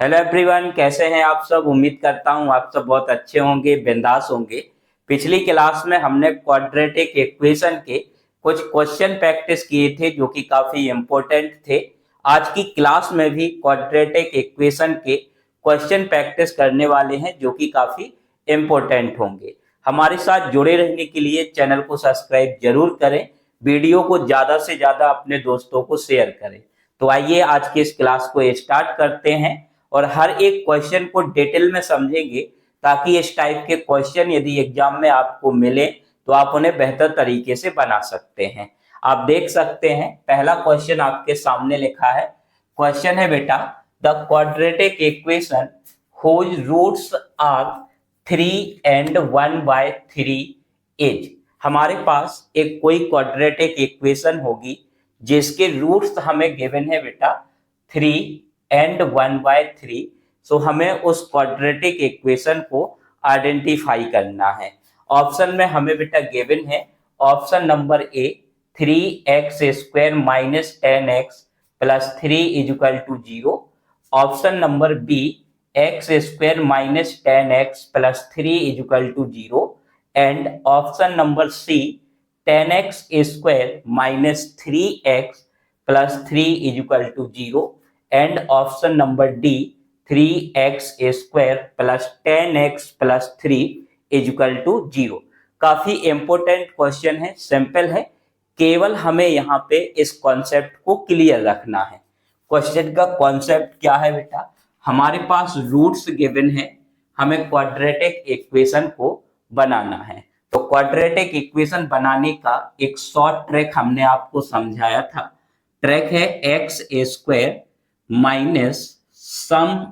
Hello everyone, कैसे हैं आप सब। उम्मीद करता हूं आप सब बहुत अच्छे होंगे, बिंदास होंगे। पिछली क्लास में हमने क्वाड्रेटिक इक्वेशन के कुछ क्वेश्चन प्रैक्टिस किए थे जो कि काफी इम्पोर्टेंट थे। आज की क्लास में भी क्वाड्रेटिक इक्वेशन के क्वेश्चन प्रैक्टिस करने वाले हैं जो कि काफी इम्पोर्टेंट होंगे। हमारे साथ जुड़े रहने के लिए चैनल को सब्सक्राइब जरूर करें, वीडियो को ज्यादा से ज्यादा अपने दोस्तों को शेयर करें। तो आइए आज की इस क्लास को स्टार्ट करते हैं और हर एक क्वेश्चन को डिटेल में समझेंगे ताकि इस टाइप के क्वेश्चन यदि एग्जाम में आपको मिले तो आप उन्हें बेहतर तरीके से बना सकते हैं। आप देख सकते हैं पहला क्वेश्चन आपके सामने लिखा है। क्वेश्चन है बेटा, the quadratic equation whose roots are 3 and 1/3 is. हमारे पास एक कोई क्वाड्रेटिक इक्वेशन होगी जिसके रूट्स हमें गिवन है बेटा 3 एंड 1/3। सो हमें उस क्वाड्रेटिक इक्वेशन को आइडेंटिफाई करना है। ऑप्शन में हमें बेटा गिवन है option number A 3x² minus 10x plus 3 is equal to 0। Option number B x² minus 10x plus 3 is equal to 0 and option number C 10x² minus 3x plus 3 is equal to 0 and option number D 3x² plus 10x plus 3 is equal to 0। काफी important question है, simple है। केवल हमें यहाँ पे इस concept को clear रखना है। क्वेश्चन का कॉन्सेप्ट क्या है बेटा, हमारे पास रूट्स गिवन है, हमें क्वाड्रेटिक इक्वेशन को बनाना है। तो क्वाड्रेटिक इक्वेशन बनाने का एक शॉर्ट ट्रिक हमने आपको समझाया था। ट्रिक है x² minus sum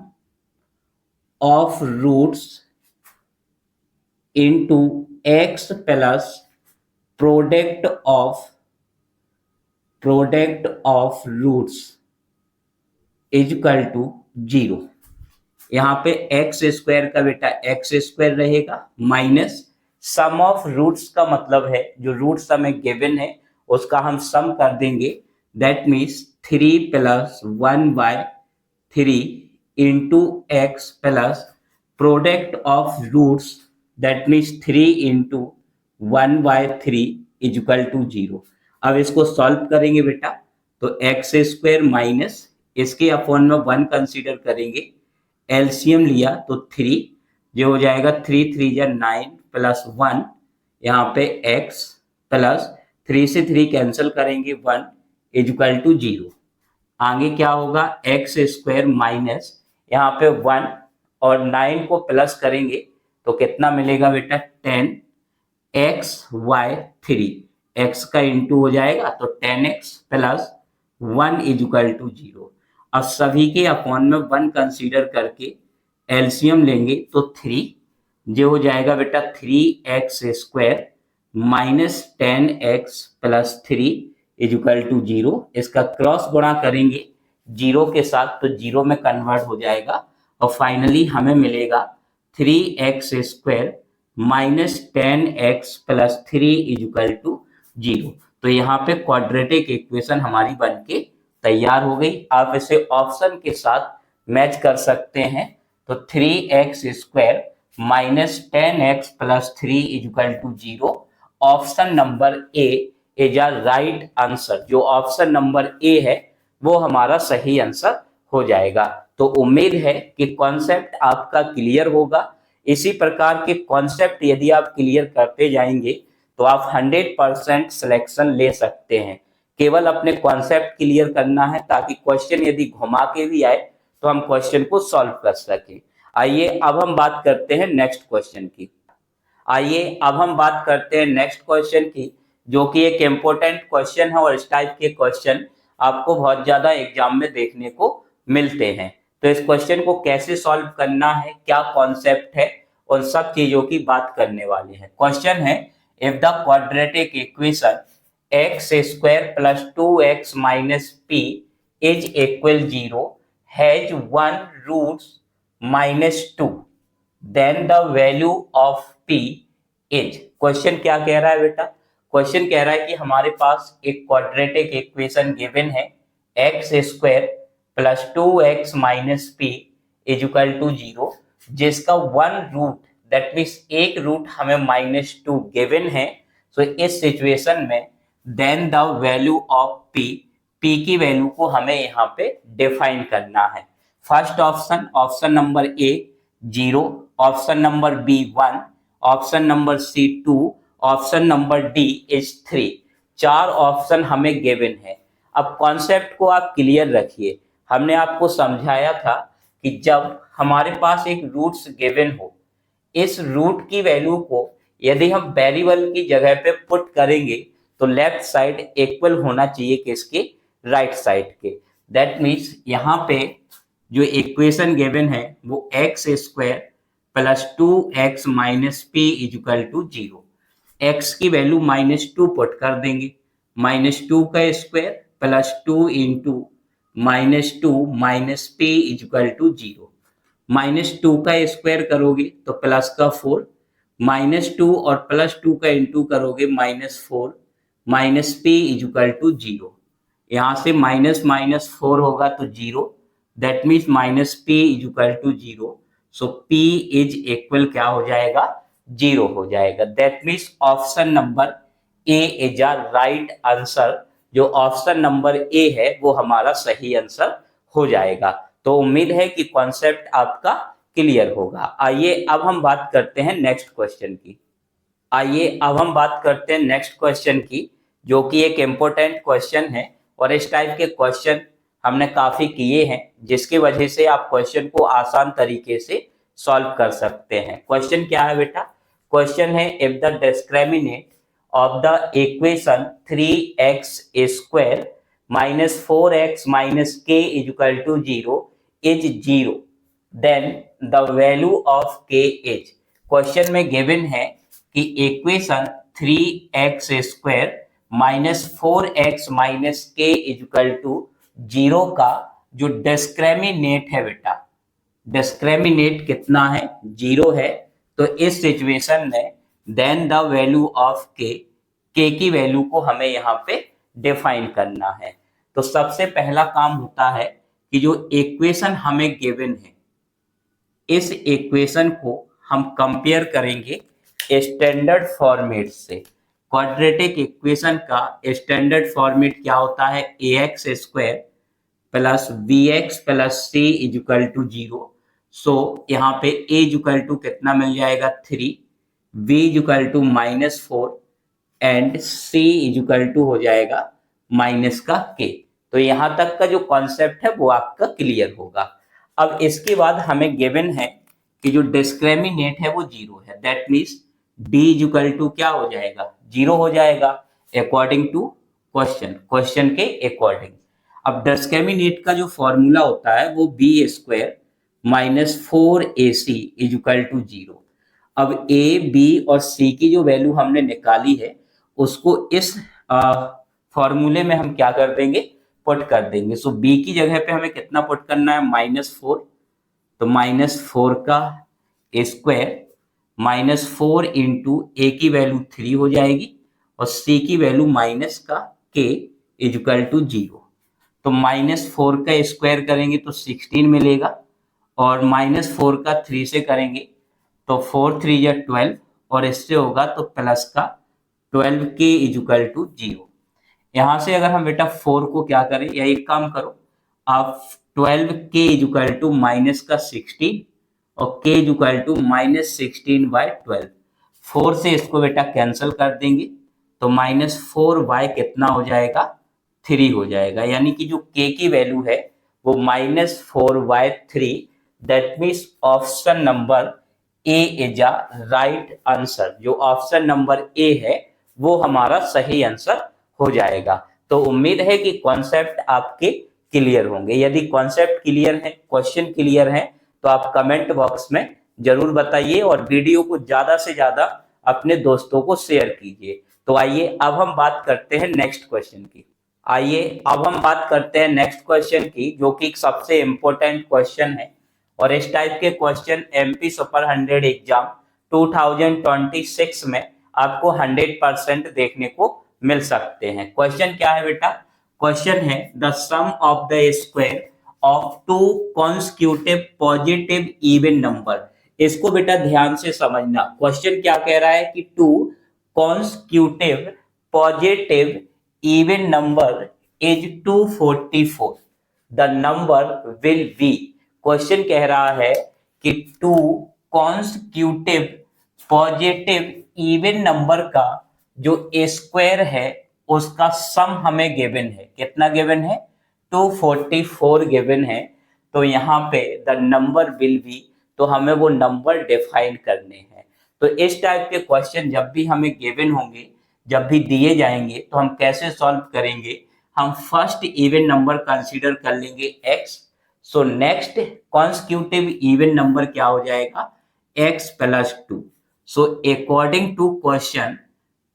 of roots into x plus product of roots is equal to 0। यहाँ पे x² का बेटा x² रहेगा माइनस सम ऑफ रूट्स का मतलब है जो रूट्स हमें गिवन है उसका हम सम कर देंगे। That means 3 plus 1/3 into x plus product of roots that means 3 into 1/3 is equal to 0। अब इसको सॉल्व करेंगे बेटा तो x² माइनस इसके अपॉन में 1 कंसीडर करेंगे, एलसीएम लिया तो 3 जो हो जाएगा 3 3 जा 9 प्लस 1 यहाँ पे x प्लस 3 से 3 कैंसिल करेंगे 1 इज इक्वल टू 0। आगे क्या होगा x² माइनस यहाँ पे 1 और 9 को प्लस करेंगे तो कितना मिलेगा बेटा 10x/3 x का इंटू हो जाएगा तो 10x plus 1 is equal to 0। अब सभी के अपॉन में 1 कंसीडर करके एलसीएम लेंगे तो 3 जो हो जाएगा बेटा 3x² minus 10x plus 3 is equal to 0। इसका क्रॉस गुणा करेंगे 0 के साथ तो 0 में कन्वर्ट हो जाएगा और फाइनली हमें मिलेगा 3x² minus 10x plus 3 is equal to 0। तो यहाँ पे क्वाड्रेटिक इक्वेशन हमारी बन के तैयार हो गई। आप इसे ऑप्शन के साथ मैच कर सकते हैं तो 3x² minus 10x plus 3 is equal to 0। Option number A is a right answer. जो ऑप्शन नंबर ए है वो हमारा सही आंसर हो जाएगा। तो उम्मीद है कि कॉन्सेप्ट आपका क्लियर होगा। इसी प्रकार के कॉन्सेप्ट यदि आप क्लियर करते जाएंगे तो आप 100% सिलेक्शन ले सकते हैं। केवल अपने कॉन्सेप्ट क्लियर करना है ताकि क्वेश्चन यदि घुमा के भी आए तो हम क्वेश्चन को सॉल्व कर सकें। आइए अब हम बात करते हैं नेक्स्ट क्वेश्चन की। जो कि एक इम्पोर्टेंट क्वेश्चन है और इस टाइप के क्वेश्चन आपको बहुत ज्यादा एग्जाम में देखने को मिलते हैं। तो इस क्वेश्चन को कैसे सॉल्व करना है, क्या कॉन्सेप्ट है, उन सब चीजों की बात करने वाले हैं। क्वेश्चन है, if the quadratic equation x² plus 2x minus p is equal 0 has 1 roots minus 2 then the value of p is. Question क्या कह रहा है बेटा, क्वेश्चन कह रहा है कि हमारे पास एक क्वाड्रेटिक इक्वेशन गिवन है x² plus 2x minus p is equal to 0, जिसका वन रूट दैट मीन्स एक रूट हमें -2 गिवन है। सो इस सिचुएशन में then the value of p की वैल्यू को हमें यहाँ पे डिफाइन करना है। First option, option number A 0, option number B 1, option number C 2, option number D is 3। चार ऑप्शन हमें गिवन है। अब कॉन्सेप्ट को आप क्लियर रखिए। हमने आपको समझाया था कि जब हमारे पास एक रूट्स गिवन हो, इस रूट की वैल्यू को यदि हम वेरिएबल की जगह पे पुट करेंगे तो लेफ्ट साइड इक्वल होना चाहिए किसके, राइट साइड के। दैट मीन्स यहाँ पे जो इक्वेशन गिवन है वो x square plus 2x minus p is equal to 0। X की वैल्यू -2 पुट कर देंगे, -2 का square plus 2 into -2 minus p is equal to 0। -2 का स्क्वायर करोगे तो प्लस का 4, -2 और +2 का इंटू करोगे -4 minus p is equal to 0। यहाँ से माइनस माइनस 4 होगा तो 0, that means minus p is equal to 0। So p is equal क्या हो जाएगा, 0 हो जाएगा। That means option number A is a right answer. जो ऑप्शन नंबर ए है वो हमारा सही आंसर हो जाएगा। तो उम्मीद है कि कॉन्सेप्ट आपका क्लियर होगा। आइए अब हम बात करते हैं नेक्स्ट क्वेश्चन की। जो कि एक इम्पोर्टेंट क्वेश्चन है और इस टाइप के क्वेश्चन हमने काफी किए हैं, जिसकी वजह से आप क्वेश्चन को आसान तरीके से सॉल्व कर सकते हैं। क्वेश्चन क्या है बेटा? क्वेश्चन है if the discriminant of the equation 3x square minus 4x minus k is equal to 0 is 0, then the value of k is. Question में गिवन है कि equation 3x square minus 4x minus k is equal to 0 का जो discriminate है बेटा, discriminate कितना है, 0 है। तो इस सिचुएशन में then the value of k की वैल्यू को हमें यहाँ पे डिफाइन करना है। तो सबसे पहला काम होता है कि जो इक्वेशन हमें गिवन है, इस इक्वेशन को हम कंपेयर करेंगे स्टैंडर्ड फॉर्मेट से। क्वाड्रेटिक इक्वेशन का स्टैंडर्ड फॉर्मेट क्या होता है, ax square plus bx plus c is equal to 0। So यहाँ पे a इज इक्वल टू कितना मिल जाएगा, 3, b is equal to -4 and c is equal to हो जाएगा माइनस का k। तो यहाँ तक का जो कॉन्सेप्ट है वो आपका क्लियर होगा। अब इसके बाद हमें गिवन है कि जो डिस्क्रिमिनेंट है वो 0 है। That means d is equal to क्या हो जाएगा, 0 हो जाएगा अकॉर्डिंग टू क्वेश्चन के अकॉर्डिंग। अब डिस्क्रिमिनेंट का जो फॉर्मूला होता है वो b square minus 4ac is equal to 0। अब a, b और c की जो वैल्यू हमने निकाली है उसको इस फॉर्मूले में हम क्या कर देंगे, पुट कर देंगे। सो b की जगह पे हमें कितना पुट करना है, -4। तो -4 का स्क्वायर -4 इंटू ए की वैल्यू 3 हो जाएगी और c की वैल्यू माइनस का k इज इक्वल टू 0। तो -4 का स्क्वायर करेंगे तो 16 मिलेगा और -4 का 3 से करेंगे तो 4 3 या 12 और इससे होगा तो प्लस का 12k इज इक्वल टू 0। यहाँ से अगर हम बेटा 4 को क्या करें, या एक काम करो आप 12k is equal to minus का 16 और k इज इक्वल टू -16/12। 4 से इसको बेटा कैंसिल कर देंगे तो -4y कितना हो जाएगा, 3 हो जाएगा। यानी कि जो k की वैल्यू है वो -4y3। That means option number A is a right answer. जो ऑप्शन नंबर ए है वो हमारा सही आंसर हो जाएगा। तो उम्मीद है कि कॉन्सेप्ट आपके क्लियर होंगे। यदि कॉन्सेप्ट क्लियर है, क्वेश्चन क्लियर है, तो आप कमेंट बॉक्स में जरूर बताइए और वीडियो को ज्यादा से ज्यादा अपने दोस्तों को शेयर कीजिए। तो आइए अब हम बात करते हैं नेक्स्ट क्वेश्चन की। जो कि सबसे इंपॉर्टेंट क्वेश्चन है और इस टाइप के क्वेश्चन एमपी सुपर 100 एग्जाम 2026 में आपको 100% देखने को मिल सकते हैं। क्वेश्चन क्या है बेटा? क्वेश्चन है the sum of the square of two constitutive positive even number. इसको बेटा ध्यान से समझना, क्वेश्चन क्या कह रहा है कि two constitutive positive even number is 244, the number will be. क्वेश्चन कह रहा है कि two constitutive positive even number का जो स्क्वायर है उसका सम हमें गिवन है। कितना गिवन है? 244 गिवन है। तो यहाँ पे द नंबर विल बी, तो हमें वो नंबर डिफाइन करने हैं। तो इस टाइप के क्वेश्चन जब भी हमें गिवन होंगे, जब भी दिए जाएंगे, तो हम कैसे सॉल्व करेंगे? हम फर्स्ट इवन नंबर कंसीडर कर लेंगे x। So next constitutive even number क्या हो जाएगा? x plus 2। So according to question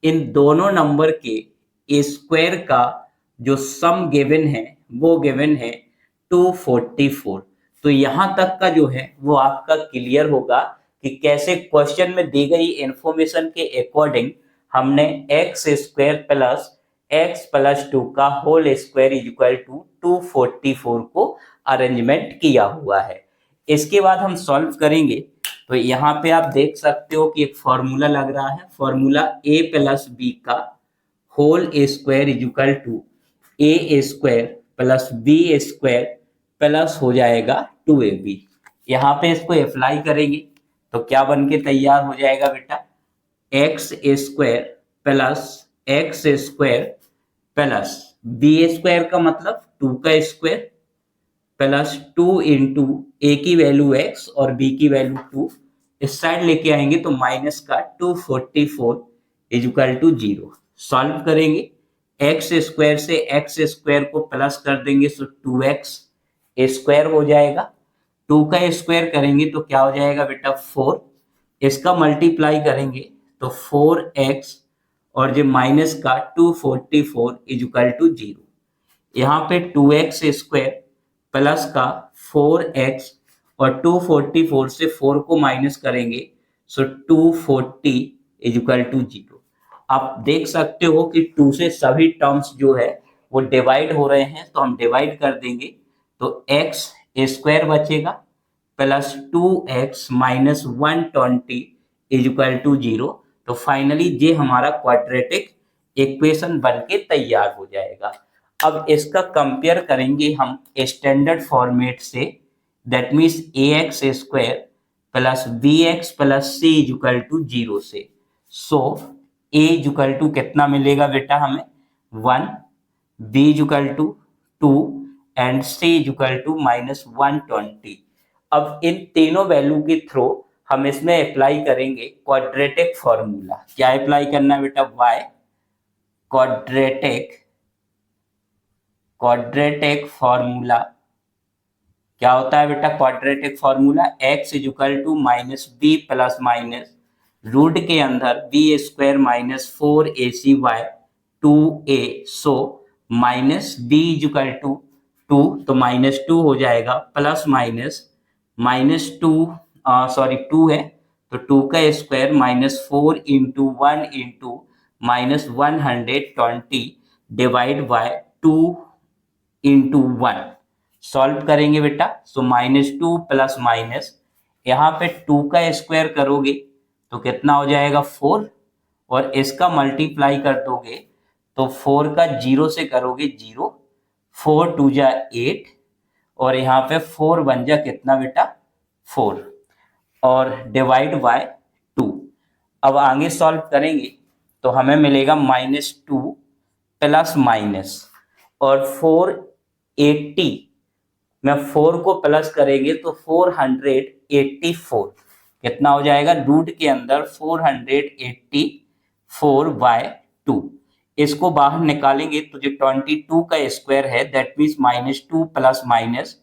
इन दोनों नंबर के स्क्वायर का जो सम गिवन है वो गिवन है 244। तो यहां तक का जो है वो आपका क्लियर होगा कि कैसे क्वेश्चन में दी गई इंफॉर्मेशन के अकॉर्डिंग हमने x square plus x plus 2 का whole square is equal to 244 को अरेंजमेंट किया हुआ है। इसके बाद हम सॉल्व करेंगे। तो यहाँ पे आप देख सकते हो कि एक फॉर्मूला लग रहा है, फॉर्मूला a प्लस बी का whole square is equal to a square plus b square plus हो जाएगा 2ab। यहाँ पे इसको अप्लाई करेंगे तो क्या बन के तैयार हो जाएगा बेटा? X square plus x square plus b square का मतलब 2 का स्क्वायर प्लस 2 इंटू ए की वैल्यू x और b की वैल्यू 2, इस साइड लेके आएंगे तो माइनस का 244 इज इक्वल टू 0। सॉल्व करेंगे, एक्स स्क्वायर से एक्स स्क्वायर को प्लस कर देंगे तो 2x स्क्वायर हो जाएगा। 2 का स्क्वायर करेंगे तो क्या हो जाएगा बेटा? 4। इसका मल्टीप्लाई करेंगे तो 4x और जो माइनस का 244 इज इक्वल टू 0। यहाँ पे 2x स्क्वायर प्लस का 4x और 244 से 4 को माइनस करेंगे सो 240 इज इक्वल टू 0। आप देख सकते हो कि 2 से सभी टर्म्स जो है वो डिवाइड हो रहे हैं, तो हम डिवाइड कर देंगे तो x स्क्वायर बचेगा plus 2x minus 120 is equal to 0। तो फाइनली ये हमारा क्वाड्रेटिक इक्वेशन बन के तैयार हो जाएगा। अब इसका कंपेयर करेंगे हम स्टैंडर्ड फॉर्मेट से, that means ax square plus bx plus c is equal to 0 से। So a is equal to कितना मिलेगा बेटा हमें? 1, b is equal to 2 and c is equal to minus 120। अब इन तीनों वैल्यू के थ्रू हम इसमें अप्लाई करेंगे क्वाड्रेटिक फॉर्मूला। क्या अप्लाई करना है बेटा? y क्वाड्रेटिक फॉर्मूला क्या होता है बेटा? Quadratic formula x is equal to minus b plus minus root के अंदर b square minus 4ac/2a। So minus b is equal to 2, तो माइनस 2 हो जाएगा प्लस माइनस 2 2 है तो 2 का square minus 4 into 1 into minus 120 divide by 2 into 1। Solve करेंगे बेटा, सो माइनस 2 प्लस माइनस, यहाँ पे 2 का स्क्वायर करोगे तो कितना हो जाएगा? 4, और इसका मल्टीप्लाई कर दोगे तो 4 का 0 से करोगे 0, 4 2 जा 8, और यहाँ पे 4 बन जा कितना बेटा? 4, और डिवाइड बाय 2। अब आगे सॉल्व करेंगे तो हमें मिलेगा माइनस 2 प्लस माइनस, और 480 में 4 को प्लस करेंगे तो 484 कितना हो जाएगा? रूट के अंदर 484/2। इसको बाहर निकालेंगे तो जो 22 का स्क्वायर है that means minus 2 plus minus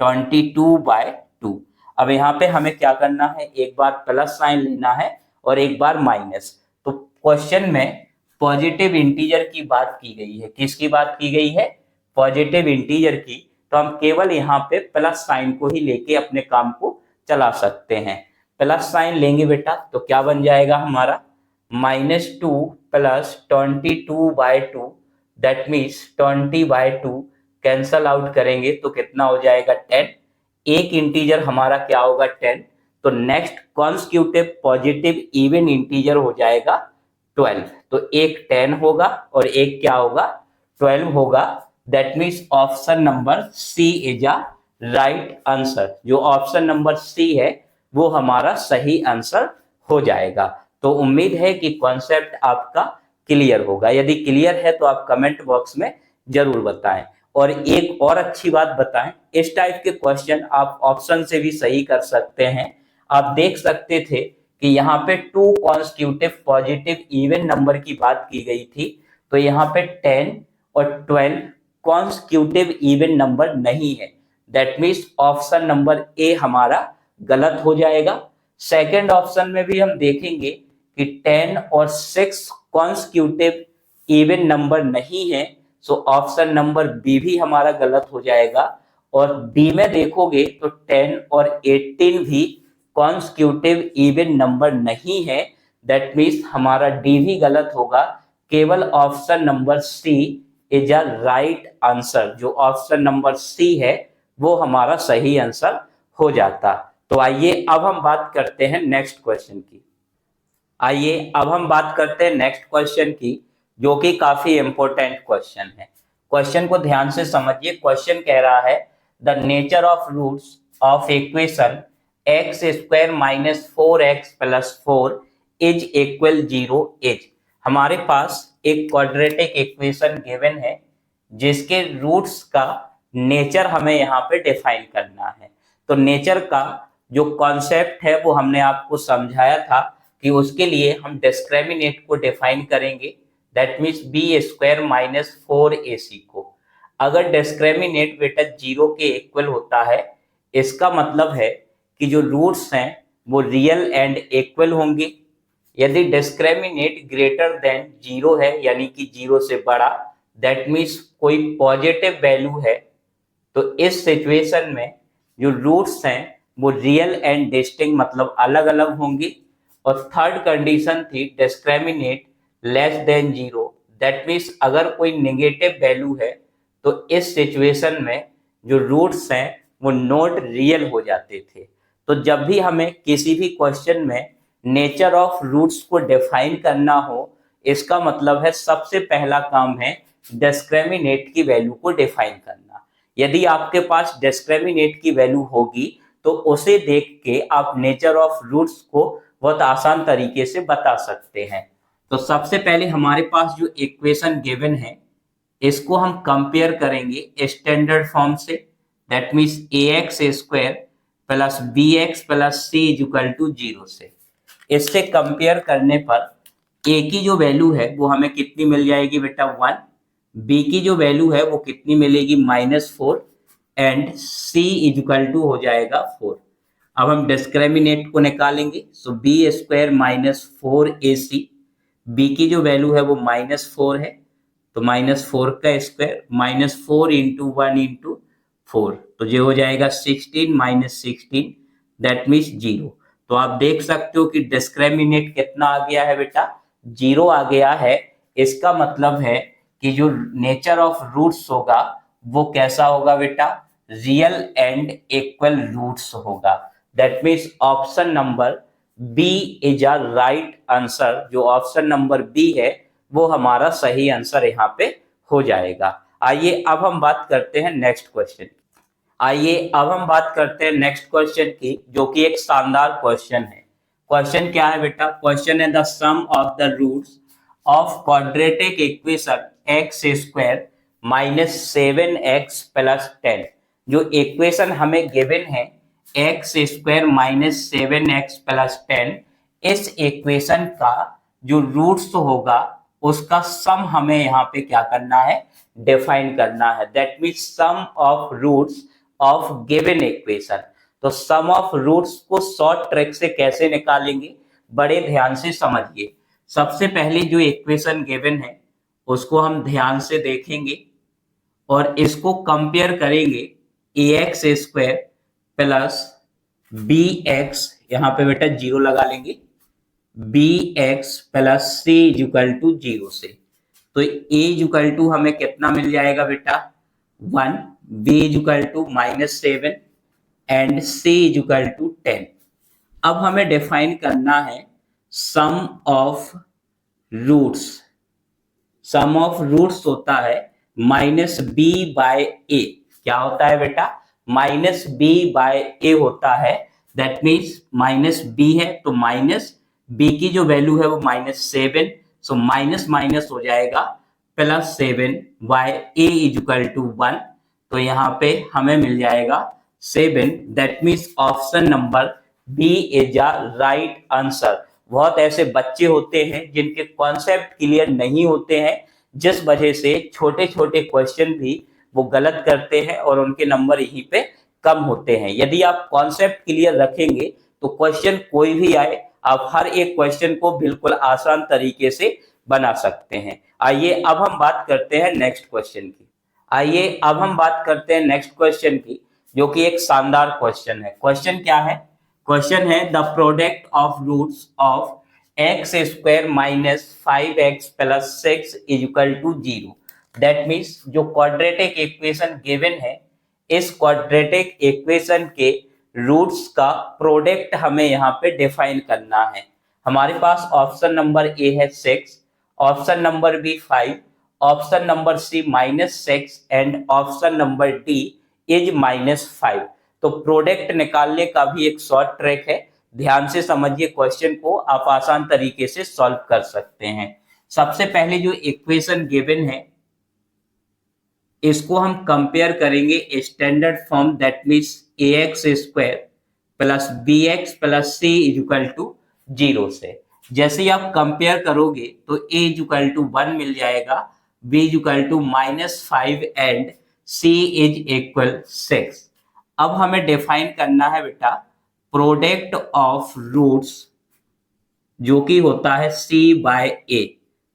22/2। अब यहाँ पे हमें क्या करना है? एक बार प्लस साइन लेना है और एक बार माइनस। तो क्वेश्चन में पॉजिटिव इंटीजर की बात की गई है। किसकी बात की गई है? पॉजिटिव इंटीजर की। तो हम केवल यहाँ पे प्लस साइन को ही लेके अपने काम को चला सकते हैं। प्लस साइन लेंगे बेटा तो क्या बन जाएगा हमारा? Minus 2 plus 22/2 that means 20/2 cancel out करेंगे तो कितना हो जाएगा 10, एक इंटीजर हमारा क्या होगा 10, तो next constitutive positive even integer हो जाएगा 12, तो एक 10 होगा और एक क्या होगा 12 होगा। That means option number C is a right answer, जो ऑप्शन नंबर सी है वो हमारा सही आंसर हो जाएगा। तो उम्मीद है कि कॉन्सेप्ट आपका क्लियर होगा, यदि क्लियर है तो आप कमेंट बॉक्स में जरूर बताएं। और एक और अच्छी बात बताएं, इस टाइप के क्वेश्चन आप ऑप्शन से भी सही कर सकते हैं। आप देख सकते थे कि यहाँ पे two constitutive positive even number की बात की गई थी, तो यहाँ पे 10 और 12 कॉन्स्टिट्यूटिव इवन नंबर नहीं है। दैट मीन्स ऑप्शन नंबर ए हमारा गलत हो जाएगा। सेकेंड ऑप्शन में भी हम देखेंगे कि 10 और 6 कॉन्स्टिट्यूटिव इवन नंबर नहीं है, सो ऑप्शन नंबर बी भी हमारा गलत हो जाएगा। और डी में देखोगे तो 10 और 18 भी कॉन्स्टिट्यूटिव इवन नंबर नहीं है, दैट मीन्स हमारा डी भी गलत होगा। केवल option number C is a right answer, जो ऑप्शन नंबर सी है वो हमारा सही आंसर हो जाता। तो आइए अब हम बात करते हैं नेक्स्ट क्वेश्चन की। आइए अब हम बात करते हैं नेक्स्ट क्वेश्चन की, जो कि काफी इंपॉर्टेंट क्वेश्चन है। क्वेश्चन को ध्यान से समझिए। क्वेश्चन कह रहा है the nature of roots of equation x square minus 4x plus 4 is equal 0 is. हमारे पास एक क्वाड्रेटिक इक्वेशन गिवन है जिसके रूट्स का नेचर हमें यहाँ पे डिफाइन करना है। तो नेचर का जो कॉन्सेप्ट है वो हमने आपको समझाया था कि उसके लिए हम डिस्क्रिमिनेट को डिफाइन करेंगे, that means b square minus 4ac को। अगर डिस्क्रिमिनेट बेटा 0 के इक्वल होता है, इसका मतलब है कि जो रूट्स हैं वो रियल एंड इक्वल होंगे। यदि डिस्क्रिमिनेट ग्रेटर देन 0 है, यानी कि 0 से बड़ा, दैट मीन्स कोई पॉजिटिव वैल्यू है, तो इस सिचुएशन में जो रूट्स हैं वो रियल एंड डिस्टिंक्ट मतलब अलग अलग होंगे। और थर्ड कंडीशन थी discriminate less than 0, that means अगर कोई नेगेटिव वैल्यू है तो इस सिचुएशन में जो रूट्स हैं वो नॉट रियल हो जाते थे। तो जब भी हमें किसी भी क्वेश्चन में नेचर ऑफ रूट्स को डिफाइन करना हो, इसका मतलब है सबसे पहला काम है डिस्क्रिमिनेट की वैल्यू को डिफाइन करना। यदि आपके पास डिस्क्रिमिनेट की वैल्यू होगी तो उसे देख के आप नेचर ऑफ रूट्स को बहुत आसान तरीके से बता सकते हैं। तो सबसे पहले हमारे पास जो इक्वेशन गिवन है इसको हम कंपेयर करेंगे स्टैंडर्ड फॉर्म से, that means ax square plus bx plus c is equal to 0 से। इससे कंपेयर करने पर a की जो वैल्यू है वो हमें कितनी मिल जाएगी बेटा 1, b की जो वैल्यू है वो कितनी मिलेगी -4 and c is equal to हो जाएगा 4। अब हम डिस्क्रिमिनेट को निकालेंगे, so b square minus 4ac, b की जो वैल्यू है वो -4 है, तो -4 का स्क्वायर -4 इंटू 1 इंटू 4, तो ये हो जाएगा 16 माइनस 16, दैट मीन्स 0। तो आप देख सकते हो कि डिस्क्रिमिनेट कितना आ गया है बेटा 0 आ गया है। इसका मतलब है कि जो नेचर ऑफ रूट्स होगा वो कैसा होगा बेटा, रियल एंड इक्वल रूट्स होगा। That means option number B is a right answer, जो ऑप्शन नंबर बी है वो हमारा सही आंसर यहाँ पे हो जाएगा। आइए अब हम बात करते हैं नेक्स्ट क्वेश्चन। आइए अब हम बात करते हैं नेक्स्ट क्वेश्चन की, जो कि एक शानदार क्वेश्चन है। क्वेश्चन क्या है बेटा, क्वेश्चन है the sum of the roots of quadratic equation x square minus 7x plus 10। जो इक्वेशन हमें गिवन है x square minus 7x plus 10, इस इक्वेशन का जो रूट्स होगा उसका सम हमें यहाँ पे क्या करना है, डिफाइन करना है। That means sum of roots of given equation. तो सम ऑफ रूट्स को शॉर्ट ट्रिक से कैसे निकालेंगे, बड़े ध्यान से समझिए। सबसे पहले जो इक्वेशन गिवन है उसको हम ध्यान से देखेंगे और इसको कंपेयर करेंगे ax स्क्वायर प्लस bx, यहाँ पे बेटा 0 लगा लेंगे, bx plus c is equal to 0 से। तो a इज इक्वल टू हमें कितना मिल जाएगा बेटा 1, b is equal to -7 and c is equal to 10। अब हमें डिफाइन करना है sum of roots. Sum of roots होता है -b/a। क्या होता है बेटा? -b/a होता है। दैट मीन्स -b है तो -b की जो वैल्यू है वो -7, सो माइनस माइनस हो जाएगा +7/a इज इक्वल टू 1। तो यहाँ पे हमें मिल जाएगा 7। That means option number B is a right answer. बहुत ऐसे बच्चे होते हैं जिनके कॉन्सेप्ट क्लियर नहीं होते हैं, जिस वजह से छोटे छोटे क्वेश्चन भी वो गलत करते हैं और उनके नंबर यहीं पे कम होते हैं। यदि आप कॉन्सेप्ट क्लियर रखेंगे तो क्वेश्चन कोई भी आए, आप हर एक क्वेश्चन को बिल्कुल आसान तरीके से बना सकते हैं। आइए अब हम बात करते हैं नेक्स्ट क्वेश्चन की। आइए अब हम बात करते हैं नेक्स्ट क्वेश्चन की, जो कि एक शानदार क्वेश्चन है। क्वेश्चन क्या है? क्वेश्चन है the product of roots of x square -5x + 6 is equal to 0। That means जो क्वाड्रेटिक इक्वेशन गिवन है, इस क्वाड्रेटिक इक्वेशन के रूट्स का प्रोडक्ट हमें यहाँ पे डिफाइन करना है। हमारे पास ऑप्शन नंबर ए है 6, option number B 5, option number C -6 and option number D is -5। तो प्रोडक्ट निकालने का भी एक शॉर्ट ट्रिक है। ध्यान से समझिए क्वेश्चन को, आप आसान तरीके से सॉल्व कर सकते हैं। सबसे पहले जो इक्वेशन गिवन है इसको हम कंपेयर करेंगे standard form, that means ax² + bx + c is equal to 0 से। जैसे ही आप कंपेयर करोगे तो a इज इक्वल टू 1 मिल जाएगा, b is equal to -5 and c is equal 6। अब हमें डिफाइन करना है बेटा प्रोडक्ट ऑफ रूट्स, जो कि होता है c/a।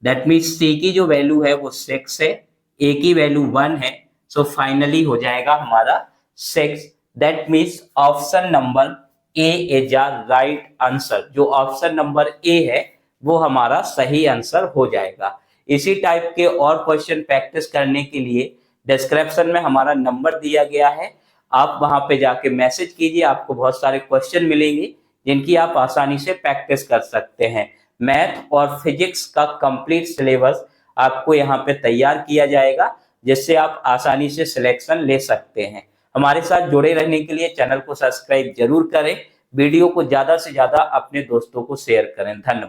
दैट मीन्स c की जो वैल्यू है वो 6 है, a की वैल्यू 1 है, सो फाइनली हो जाएगा हमारा 6। That means option number A is a right answer. जो ऑप्शन नंबर ए है वो हमारा सही आंसर हो जाएगा। इसी टाइप के और क्वेश्चन प्रैक्टिस करने के लिए डिस्क्रिप्शन में हमारा नंबर दिया गया है, आप वहां पे जाके मैसेज कीजिए, आपको बहुत सारे क्वेश्चन मिलेंगे जिनकी आप आसानी से प्रैक्टिस कर सकते हैं। मैथ और फिजिक्स का कंप्लीट सिलेबस आपको यहाँ पे तैयार किया जाएगा, जिससे आप आसानी से सिलेक्शन ले सकते हैं। हमारे साथ जुड़े रहने के लिए चैनल को सब्सक्राइब जरूर करें, वीडियो को ज्यादा से ज्यादा अपने दोस्तों को शेयर करें। धन्यवाद।